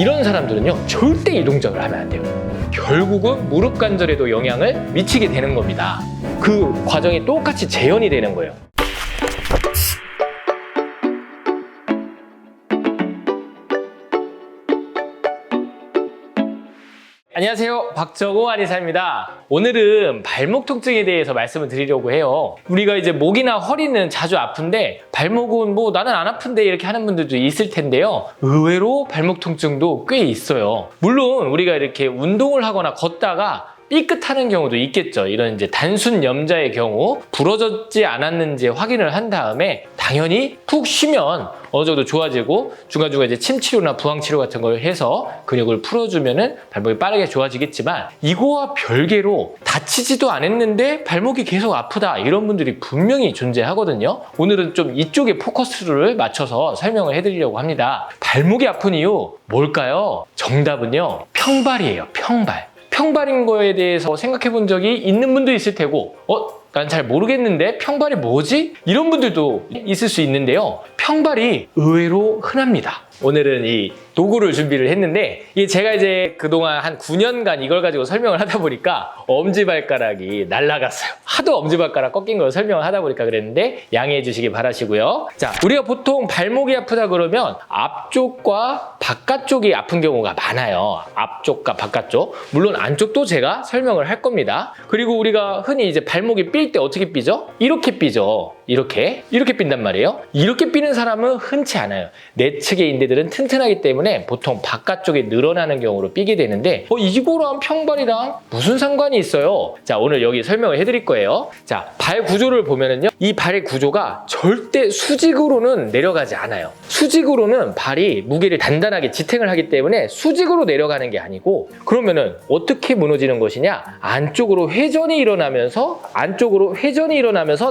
이런 사람들은요 절대 이동작을 하면 안 돼요. 결국은 무릎 관절에도 영향을 미치게 되는 겁니다. 그 과정이 똑같이 재현이 되는 거예요. 안녕하세요, 박정호 한의사입니다. 오늘은 발목 통증에 대해서 말씀을 드리려고 해요. 우리가 이제 목이나 허리는 자주 아픈데 발목은 뭐 나는 안 아픈데 이렇게 하는 분들도 있을 텐데요. 의외로 발목 통증도 꽤 있어요. 물론 우리가 이렇게 운동을 하거나 걷다가 삐끗하는 경우도 있겠죠. 이런 이제 단순 염자의 경우 부러졌지 않았는지 확인을 한 다음에 당연히 푹 쉬면 어느 정도 좋아지고 중간중간 이제 침치료나 부항치료 같은 걸 해서 근육을 풀어주면은 발목이 빠르게 좋아지겠지만 이거와 별개로 다치지도 않았는데 발목이 계속 아프다 이런 분들이 분명히 존재하거든요. 오늘은 좀 이쪽에 포커스를 맞춰서 설명을 해드리려고 합니다. 발목이 아픈 이유 뭘까요? 정답은요, 평발이에요. 평발. 평발인 거에 대해서 생각해 본 적이 있는 분도 있을 테고 난 잘 모르겠는데 평발이 뭐지? 이런 분들도 있을 수 있는데요. 평발이 의외로 흔합니다. 오늘은 이 도구를 준비를 했는데 이게 제가 이제 그동안 한 9년간 이걸 가지고 설명을 하다 보니까 엄지발가락이 날아갔어요. 하도 엄지발가락 꺾인 걸 설명을 하다 보니까 그랬는데 양해해 주시기 바라시고요. 자, 우리가 보통 발목이 아프다 그러면 앞쪽과 바깥쪽이 아픈 경우가 많아요. 앞쪽과 바깥쪽. 물론 안쪽도 제가 설명을 할 겁니다. 그리고 우리가 흔히 이제 발목이 삘 때 어떻게 삐죠? 이렇게 삐죠. 이렇게 삘단 말이에요. 이렇게 삐는 사람은 흔치 않아요. 내측의 인대들은 튼튼하기 때문에 보통 바깥쪽에 늘어나는 경우로 삐게 되는데 이거랑 평발이랑 무슨 상관이 있어요? 자, 오늘 여기 설명을 해드릴 거예요. 자, 발 구조를 보면은요, 이 발의 구조가 절대 수직으로는 내려가지 않아요. 수직으로는 발이 무게를 단단하게 지탱을 하기 때문에 수직으로 내려가는 게 아니고, 그러면은 어떻게 무너지는 것이냐? 안쪽으로 회전이 일어나면서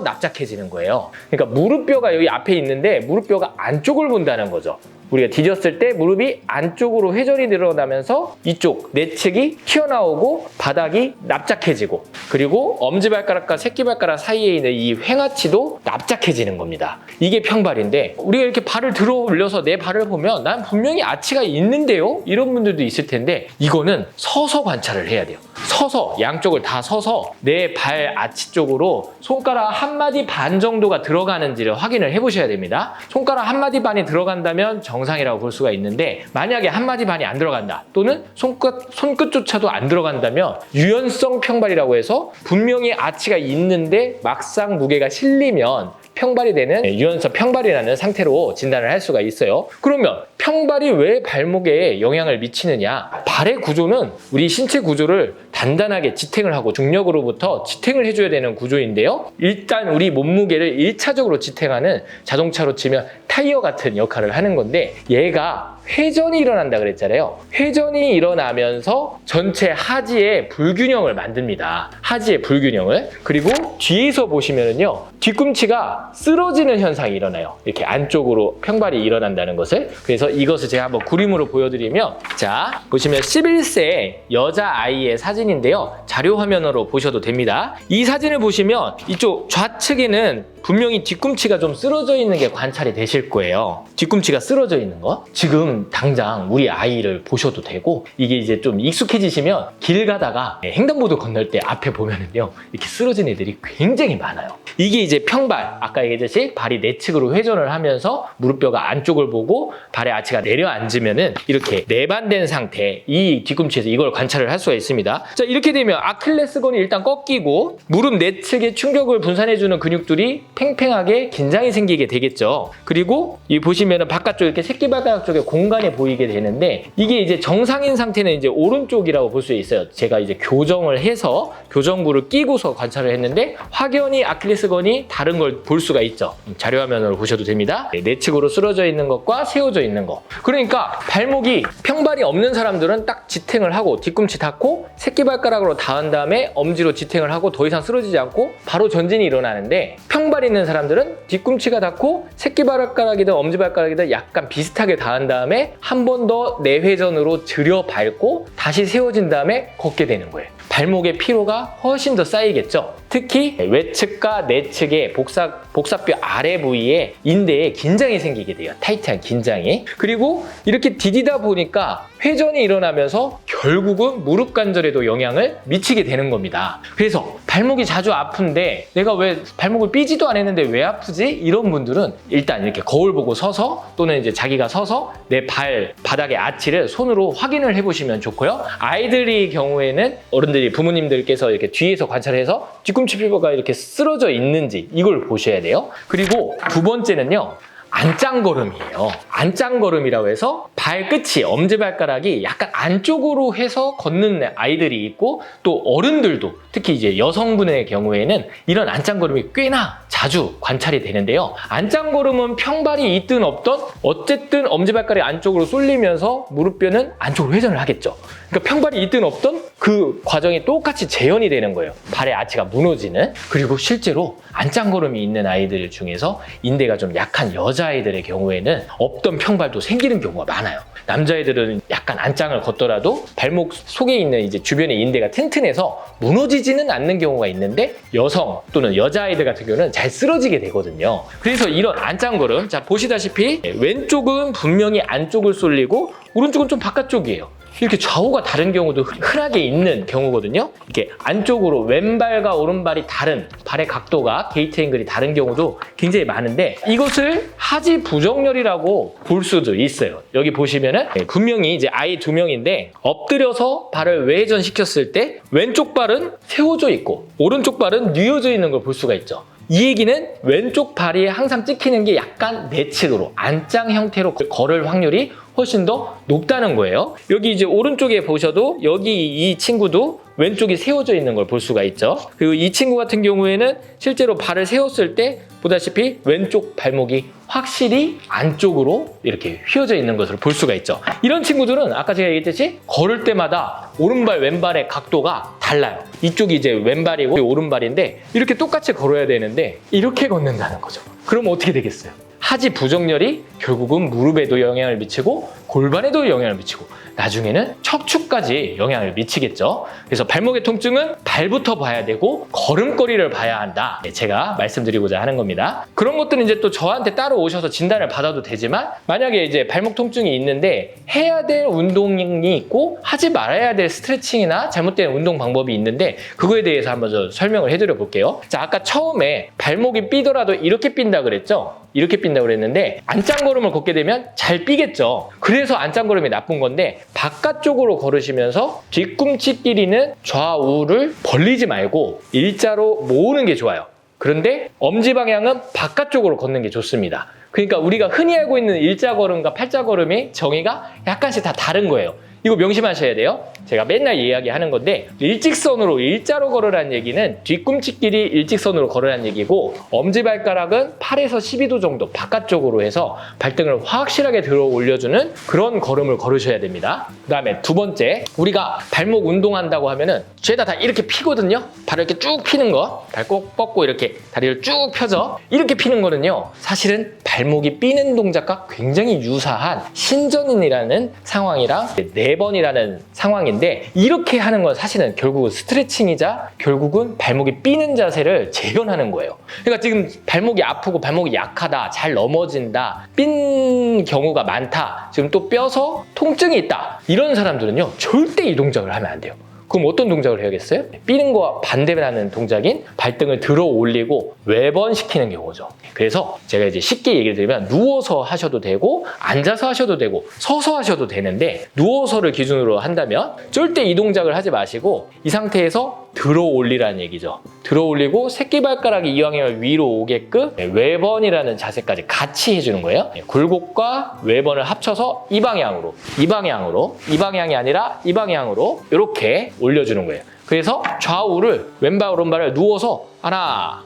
납작해지는 거예요. 그러니까 무릎뼈가 여기 앞에 있는데 무릎뼈가 안쪽을 본다는 거죠. 우리가 뒤졌을 때 무릎이 안쪽으로 회전이 늘어나면서 이쪽 내측이 튀어나오고 바닥이 납작해지고, 그리고 엄지발가락과 새끼발가락 사이에 있는 이 횡하치도 납작해지는 겁니다. 이게 평발인데, 우리가 이렇게 발을 들어 올려서 내 발을 보면 난 분명히 아치가 있는데요? 이런 분들도 있을 텐데 이거는 서서 관찰을 해야 돼요. 서서, 양쪽을 다 서서 내 발 아치 쪽으로 손가락 1마디 반 정도가 들어가는지를 확인을 해보셔야 됩니다. 손가락 1마디 반이 들어간다면 정상이라고 볼 수가 있는데, 만약에 1마디 반이 안 들어간다 또는 손끝조차도 안 들어간다면 유연성 평발이라고 해서 분명히 아치가 있는데 막상 무게가 실리면 평발이 되는 유연성 평발이라는 상태로 진단을 할 수가 있어요. 그러면 평발이 왜 발목에 영향을 미치느냐? 발의 구조는 우리 신체 구조를 단단하게 지탱을 하고 중력으로부터 지탱을 해줘야 되는 구조인데요. 일단 우리 몸무게를 1차적으로 지탱하는, 자동차로 치면 타이어 같은 역할을 하는 건데, 얘가 회전이 일어난다 그랬잖아요. 회전이 일어나면서 전체 하지의 불균형을 만듭니다. 하지의 불균형을. 그리고 뒤에서 보시면은요, 뒤꿈치가 쓰러지는 현상이 일어나요. 이렇게 안쪽으로 평발이 일어난다는 것을. 그래서 이것을 제가 한번 그림으로 보여드리면, 자, 보시면 11세 여자아이의 사진인데요. 자료 화면으로 보셔도 됩니다. 이 사진을 보시면 이쪽 좌측에는 분명히 뒤꿈치가 좀 쓰러져 있는 게 관찰이 되실 거예요. 뒤꿈치가 쓰러져 있는 거. 지금 당장 우리 아이를 보셔도 되고, 이게 이제 좀 익숙해지시면 길 가다가 횡단보도 건널 때 앞에 보면은요, 이렇게 쓰러진 애들이 굉장히 많아요. 이게 이제 평발. 아까 얘기했듯이 발이 내측으로 회전을 하면서 무릎뼈가 안쪽을 보고 발의 아치가 내려앉으면은 이렇게 내반된 상태, 이 뒤꿈치에서 이걸 관찰을 할 수가 있습니다. 자, 이렇게 되면 아킬레스건이 일단 꺾이고 무릎 내측에 충격을 분산해주는 근육들이 팽팽하게 긴장이 생기게 되겠죠. 그리고 이 보시면은 바깥쪽 이렇게 새끼발가락 쪽에 공간이 보이게 되는데, 이게 이제 정상인 상태는 이제 오른쪽이라고 볼 수 있어요. 제가 이제 교정을 해서 교정구를 끼고서 관찰을 했는데 확연히 아킬레스건이 다른 걸 볼 수가 있죠. 자료 화면으로 보셔도 됩니다. 내측으로 쓰러져 있는 것과 세워져 있는 것. 그러니까 발목이 평발이 없는 사람들은 딱 지탱을 하고 뒤꿈치 닿고 새끼발가락으로 닿은 다음에 엄지로 지탱을 하고 더 이상 쓰러지지 않고 바로 전진이 일어나는데, 평발 있는 사람들은 뒤꿈치가 닿고 새끼발가락이든 엄지발가락이든 약간 비슷하게 닿은 다음에 한 번 더 내회전으로 들여 밟고 다시 세워진 다음에 걷게 되는 거예요. 발목의 피로가 훨씬 더 쌓이겠죠. 특히 외측과 내측의 복사뼈 아래 부위에 인대에 긴장이 생기게 돼요. 타이트한 긴장이. 그리고 이렇게 디디다 보니까 회전이 일어나면서 결국은 무릎 관절에도 영향을 미치게 되는 겁니다. 그래서 발목이 자주 아픈데 내가 왜 발목을 삐지도 안 했는데 왜 아프지? 이런 분들은 일단 이렇게 거울 보고 서서 또는 이제 자기가 서서 내 바닥의 아치를 손으로 확인을 해보시면 좋고요. 아이들의 경우에는 어른들이 부모님들께서 이렇게 뒤에서 관찰해서 뒤꿈치 피부가 이렇게 쓰러져 있는지 이걸 보셔야 돼요. 그리고 두 번째는요. 안짱걸음이에요. 안짱걸음이라고 해서 발끝이 엄지발가락이 약간 안쪽으로 해서 걷는 아이들이 있고 또 어른들도 특히 이제 여성분의 경우에는 이런 안짱걸음이 꽤나 자주 관찰이 되는데요. 안짱걸음은 평발이 있든 없든 어쨌든 엄지발가락이 안쪽으로 쏠리면서 무릎뼈는 안쪽으로 회전을 하겠죠. 그러니까 평발이 있든 없든 그 과정이 똑같이 재현이 되는 거예요. 발의 아치가 무너지는. 그리고 실제로 안짱걸음이 있는 아이들 중에서 인대가 좀 약한 여자아이들의 경우에는 없던 평발도 생기는 경우가 많아요. 남자애들은 약간 안짱을 걷더라도 발목 속에 있는 이제 주변의 인대가 튼튼해서 무너지지는 않는 경우가 있는데 여성 또는 여자아이들 같은 경우는 잘 쓰러지게 되거든요. 그래서 이런 안짱걸음, 자 보시다시피 왼쪽은 분명히 안쪽을 쏠리고 오른쪽은 좀 바깥쪽이에요. 이렇게 좌우가 다른 경우도 흔하게 있는 경우거든요. 이렇게 안쪽으로 왼발과 오른발이 다른 발의 각도가 게이트 앵글이 다른 경우도 굉장히 많은데 이것을 하지 부정렬이라고 볼 수도 있어요. 여기 보시면은 분명히 이제 아이 두 명인데 엎드려서 발을 외회전시켰을 때 왼쪽 발은 세워져 있고 오른쪽 발은 뉘어져 있는 걸 볼 수가 있죠. 이 얘기는 왼쪽 발이 항상 찍히는 게 약간 내측으로 안짱 형태로 걸을 확률이 훨씬 더 높다는 거예요. 여기 이제 오른쪽에 보셔도 여기 이 친구도 왼쪽이 세워져 있는 걸 볼 수가 있죠. 그리고 이 친구 같은 경우에는 실제로 발을 세웠을 때 보다시피 왼쪽 발목이 확실히 안쪽으로 이렇게 휘어져 있는 것을 볼 수가 있죠. 이런 친구들은 아까 제가 얘기했듯이 걸을 때마다 오른발 왼발의 각도가 달라요. 이쪽이 이제 왼발이고 오른발인데 이렇게 똑같이 걸어야 되는데 이렇게 걷는다는 거죠. 그럼 어떻게 되겠어요? 하지 부정렬이 결국은 무릎에도 영향을 미치고 골반에도 영향을 미치고 나중에는 척추까지 영향을 미치겠죠. 그래서 발목의 통증은 발부터 봐야 되고 걸음걸이를 봐야 한다. 제가 말씀드리고자 하는 겁니다. 그런 것들은 이제 또 저한테 따로 오셔서 진단을 받아도 되지만 만약에 이제 발목 통증이 있는데 해야 될 운동이 있고 하지 말아야 될 스트레칭이나 잘못된 운동 방법이 있는데 그거에 대해서 한번 좀 설명을 해드려 볼게요. 자, 아까 처음에 발목이 삐더라도 이렇게 삔다 그랬죠? 이렇게 삔다고 그랬는데 안짱걸음을 걷게 되면 잘 삐겠죠. 그래서 안짱걸음이 나쁜 건데 바깥쪽으로 걸으시면서 뒤꿈치 길이는 좌우를 벌리지 말고 일자로 모으는 게 좋아요. 그런데 엄지 방향은 바깥쪽으로 걷는 게 좋습니다. 그러니까 우리가 흔히 알고 있는 일자걸음과 팔자걸음의 정의가 약간씩 다 다른 거예요. 이거 명심하셔야 돼요. 제가 맨날 이야기하는 건데 일직선으로 일자로 걸으라는 얘기는 뒤꿈치 길이 일직선으로 걸으라는 얘기고 엄지발가락은 8에서 12도 정도 바깥쪽으로 해서 발등을 확실하게 들어 올려주는 그런 걸음을 걸으셔야 됩니다. 그 다음에 두 번째, 우리가 발목 운동한다고 하면은 죄다 다 이렇게 피거든요. 발을 이렇게 쭉 피는 거, 발 꼭 뻗고 이렇게 다리를 쭉 펴서 이렇게 피는 거는요, 사실은 발목이 삐는 동작과 굉장히 유사한 신전인이라는 상황이랑 4번이라는 상황인데 이렇게 하는 건 사실은 결국은 스트레칭이자 결국은 발목이 삐는 자세를 재현하는 거예요. 그러니까 지금 발목이 아프고 발목이 약하다, 잘 넘어진다, 삔 경우가 많다, 지금 또 뼈서 통증이 있다, 이런 사람들은요 절대 이 동작을 하면 안 돼요. 그럼 어떤 동작을 해야겠어요? 삐는 거와 반대라는 동작인 발등을 들어 올리고 외번시키는 경우죠. 그래서 제가 이제 쉽게 얘기를 드리면 누워서 하셔도 되고 앉아서 하셔도 되고 서서 하셔도 되는데 누워서를 기준으로 한다면 절대 이 동작을 하지 마시고 이 상태에서 들어 올리라는 얘기죠. 들어 올리고 새끼발가락이 이왕이면 위로 오게끔 외번이라는 자세까지 같이 해주는 거예요. 굴곡과 외번을 합쳐서 이 방향으로, 이 방향으로, 이 방향이 아니라 이 방향으로 이렇게 올려주는 거예요. 그래서 좌우를 왼발 오른발을 누워서 하나,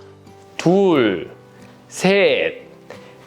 둘, 셋,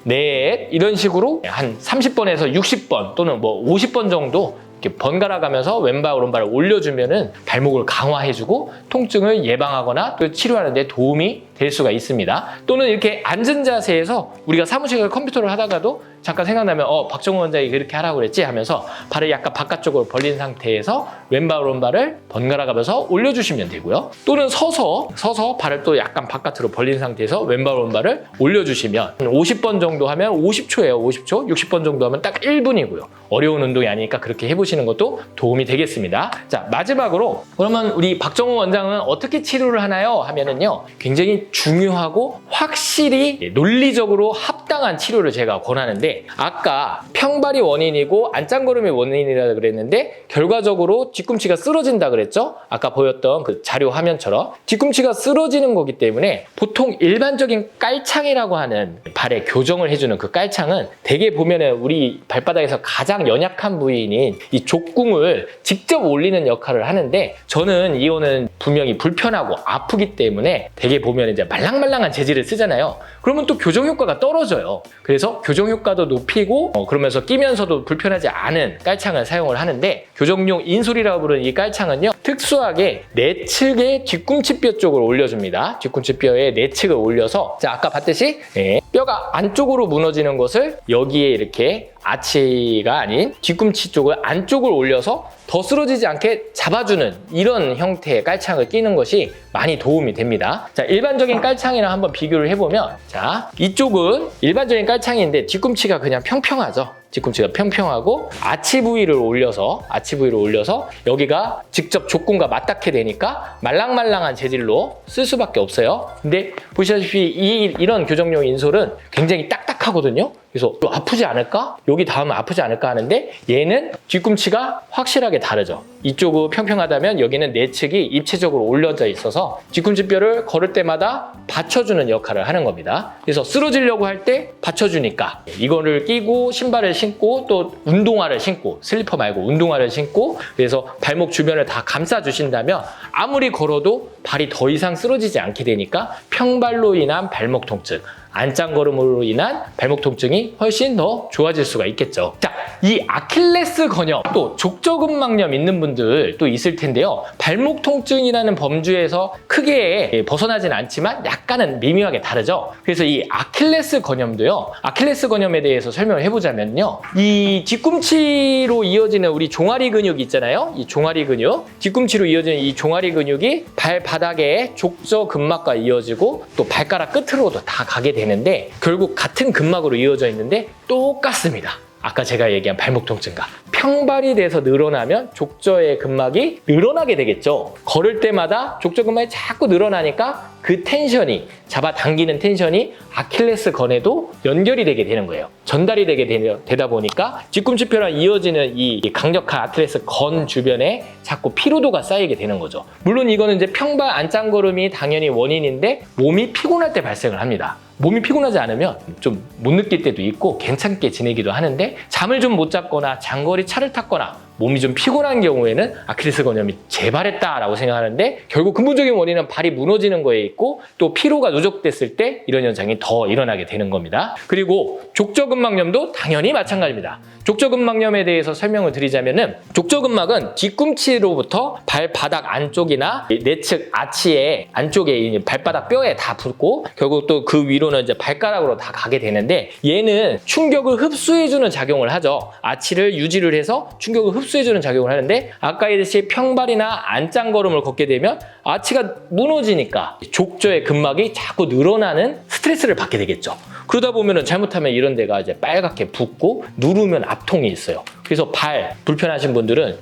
넷 이런 식으로 한 30번에서 60번 또는 뭐 50번 정도 이렇게 번갈아 가면서 왼발 오른발을 올려주면은 발목을 강화해주고 통증을 예방하거나 또 치료하는 데 도움이 될 수가 있습니다. 또는 이렇게 앉은 자세에서 우리가 사무실에서 컴퓨터를 하다가도 잠깐 생각나면 박정우 원장이 그렇게 하라고 그랬지 하면서 발을 약간 바깥쪽으로 벌린 상태에서 왼발 오른발을 번갈아 가면서 올려주시면 되고요. 또는 서서 발을 또 약간 바깥으로 벌린 상태에서 왼발 오른발을 올려주시면 50번 정도 하면 50초예요. 50초. 60번 정도 하면 딱 1분이고요. 어려운 운동이 아니니까 그렇게 해보시는 것도 도움이 되겠습니다. 자, 마지막으로 그러면 우리 박정우 원장은 어떻게 치료를 하나요? 하면은요, 굉장히 중요하고 확실히 논리적으로 합당한 치료를 제가 권하는데, 아까 평발이 원인이고 안짱거름이 원인이라 그랬는데 결과적으로 뒤꿈치가 쓰러진다 그랬죠? 아까 보였던 그 자료 화면처럼 뒤꿈치가 쓰러지는 거기 때문에 보통 일반적인 깔창이라고 하는 발에 교정을 해주는 그 깔창은 대개 보면은 우리 발바닥에서 가장 연약한 부위인 이 족궁을 직접 올리는 역할을 하는데, 저는 이거는 분명히 불편하고 아프기 때문에 대개 보면 이제 말랑말랑한 재질을 쓰잖아요. 그러면 또 교정 효과가 떨어져요. 그래서 교정 효과도 높이고 그러면서 끼면서도 불편하지 않은 깔창을 사용을 하는데, 교정용 인솔이라고 부르는 이 깔창은요, 특수하게 내측의 뒤꿈치뼈 쪽을 올려줍니다. 뒤꿈치뼈의 내측을 올려서, 자, 아까 봤듯이 뼈가 안쪽으로 무너지는 것을 여기에 이렇게 아치가 아닌 뒤꿈치 쪽을 안쪽을 올려서 더 쓰러지지 않게 잡아주는 이런 형태의 깔창을 끼는 것이 많이 도움이 됩니다. 자, 일반적인 깔창이랑 한번 비교를 해보면, 자, 이쪽은 일반적인 깔창인데 뒤꿈치가 그냥 평평하죠. 뒤꿈치가 평평하고 아치 부위를 올려서 여기가 직접 족궁과 맞닿게 되니까 말랑말랑한 재질로 쓸 수밖에 없어요. 근데 보시다시피 이런 교정용 인솔은 굉장히 딱딱하거든요. 그래서 아프지 않을까? 여기 닿으면 아프지 않을까 하는데, 얘는 뒤꿈치가 확실하게 다르죠. 이쪽은 평평하다면 여기는 내측이 입체적으로 올려져 있어서 뒤꿈치뼈를 걸을 때마다 받쳐주는 역할을 하는 겁니다. 그래서 쓰러지려고 할 때 받쳐주니까 이거를 끼고 신발을 신고 또 운동화를 신고, 슬리퍼 말고 운동화를 신고, 그래서 발목 주변을 다 감싸주신다면 아무리 걸어도 발이 더 이상 쓰러지지 않게 되니까 평발로 인한 발목 통증, 안짱걸음으로 인한 발목 통증이 훨씬 더 좋아질 수가 있겠죠. 자, 이 아킬레스 건염, 또 족저근막염 있는 분들 또 있을 텐데요. 발목 통증이라는 범주에서 크게 벗어나진 않지만 약간은 미묘하게 다르죠. 그래서 이 아킬레스 건염도요, 아킬레스 건염에 대해서 설명을 해보자면요, 이 뒤꿈치로 이어지는 우리 종아리 근육 있잖아요. 이 종아리 근육, 뒤꿈치로 이어지는 이 종아리 근육이 발바닥에 족저근막과 이어지고 또 발가락 끝으로도 다 가게 되는데, 결국 같은 근막으로 이어져 있는데 똑같습니다. 아까 제가 얘기한 발목 통증과 평발이 돼서 늘어나면 족저의 근막이 늘어나게 되겠죠. 걸을 때마다 족저 근막이 자꾸 늘어나니까 그 텐션이, 잡아당기는 텐션이 아킬레스건에도 연결이 되게 되는 거예요. 전달이 되다 보니까 뒤꿈치뼈랑 이어지는 이 강력한 아킬레스건 주변에 자꾸 피로도가 쌓이게 되는 거죠. 물론 이거는 이제 평발 안짱걸음이 당연히 원인인데, 몸이 피곤할 때 발생을 합니다. 몸이 피곤하지 않으면 좀 못 느낄 때도 있고 괜찮게 지내기도 하는데, 잠을 좀 못 잤거나 장거리 차를 탔거나 몸이 좀 피곤한 경우에는 아킬레스 건염이 재발했다라고 생각하는데, 결국 근본적인 원인은 발이 무너지는 거에 있고 또 피로가 누적됐을 때 이런 현상이 더 일어나게 되는 겁니다. 그리고 족저근막염도 당연히 마찬가지입니다. 족저근막염에 대해서 설명을 드리자면은, 족저근막은 뒤꿈치로부터 발바닥 안쪽이나 내측 아치의 안쪽에 발바닥 뼈에 다 붙고 결국 또 그 위로는 이제 발가락으로 다 가게 되는데, 얘는 충격을 흡수해주는 작용을 하죠. 아치를 유지를 해서 충격을 흡수해주는 작용을 하는데, 아까 얘기했듯이 평발이나 안짱걸음을 걷게 되면 아치가 무너지니까 족저의 근막이 자꾸 늘어나는 스트레스를 받게 되겠죠. 그러다 보면은 잘못하면 이런 데가 이제 빨갛게 붓고 누르면 압통이 있어요. 그래서 발 불편하신 분들은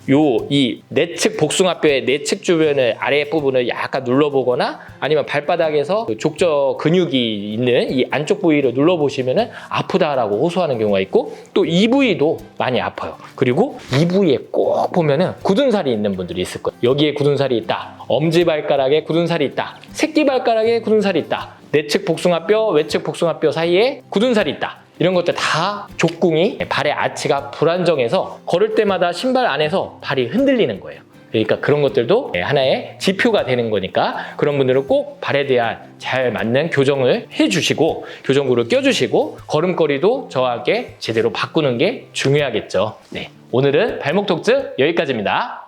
이 내측 복숭아뼈의 내측 주변의 아래 부분을 약간 눌러보거나, 아니면 발바닥에서 그 족저 근육이 있는 이 안쪽 부위를 눌러보시면은 아프다라고 호소하는 경우가 있고, 또 이 부위도 많이 아파요. 그리고 이 부위에 꼭 보면은 굳은 살이 있는 분들이 있을 거예요. 여기에 굳은 살이 있다, 엄지발가락에 굳은 살이 있다, 새끼발가락에 굳은 살이 있다, 내측 복숭아뼈, 외측 복숭아뼈 사이에 굳은 살이 있다. 이런 것들 다 족궁이, 발의 아치가 불안정해서 걸을 때마다 신발 안에서 발이 흔들리는 거예요. 그러니까 그런 것들도 하나의 지표가 되는 거니까, 그런 분들은 꼭 발에 대한 잘 맞는 교정을 해주시고 교정구를 껴주시고 걸음걸이도 저와 함께 제대로 바꾸는 게 중요하겠죠. 네, 오늘은 발목 통증 여기까지입니다.